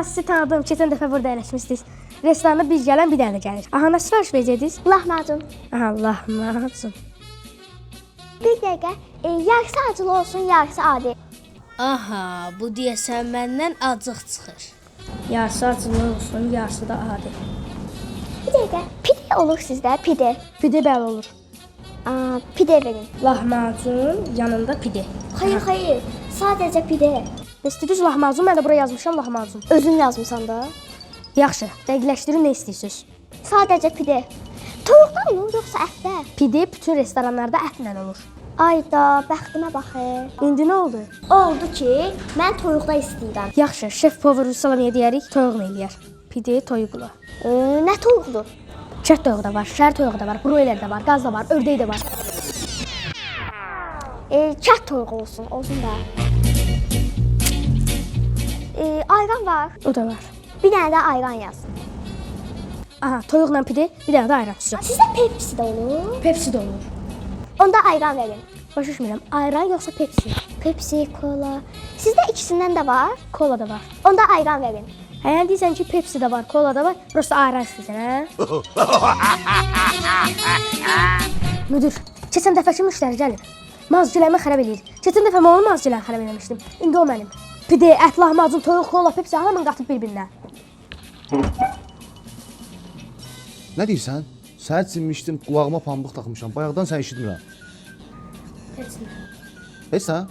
sizi tanıdım. Keçən dəfə burada əyləşmişdiniz. Restoranda biz gələn bir dənə gəlir. Aha, nə sifariş verəcəydiniz? Lahmacun. Allah macun. Bir dəqiqə, yarısı acılı olsun, yarısı adi. Aha, bu deyəsən məndən acıq çıxır. Yarısı acılı olsun, yarısı da adi. Bir dəqiqə, pide olur sizdə, pide. Pide bəli olur. Pide verin. Lahmacun, yanında pide. Hayır, sadəcə pide. İstəyirsiniz lahmacun, mən də buraya yazmışam lahmacun. Özün yazmısan da. Yaxşı, dəqiqləşdirin nə istəyirsiniz? Sadəcə pide. Toyuqdan olur, yoxsa ətdə? Pide bütün restoranlarda ətlə olur. Ayda, bəxtimə baxır. İndi nə oldu? Oldu ki, mən toyuqda istəyirəm. Yaxşı, şef power salam deyərik, toyuqla eləyər. Pide toyuqla. Nə toyuqdur? Çət toyuğu da var, şər toyuğu da var, broiler də var, qaz da var, ördək də var. Kət toyuğu olsun da. Ayran var. O da var. Bir dənə də ayran yaz. Aha, toyuqla pide, bir dənə də ayran tutacaq. Sizdə Pepsi də olur. Pepsi də olur. Onda ayran verin. Başa düşmürəm, ayran yoxsa Pepsi? Pepsi, kola. Sizdə ikisindən də var. Kola da var. Onda ayran verin. Yəni deyirsən ki, Pepsi də var, kola da var, prosta ayran istəyirsən, hə? Müdür, keçən dəfəki müştəri gəlir. Mazciləmi xərab eləyir. Keçən dəfə mən onun mazciləni xərab eləmişdim. İndi o mənim. Pide, ət, lahmacun, toyuq, kola, Pepsi hamını qatıb bir-birinə. Nə deyirsən? Səhər çinmişdim, qulağıma pambıq taxmışam. Bayaqdan sən eşitmirəm. Heç nə. Heç sən?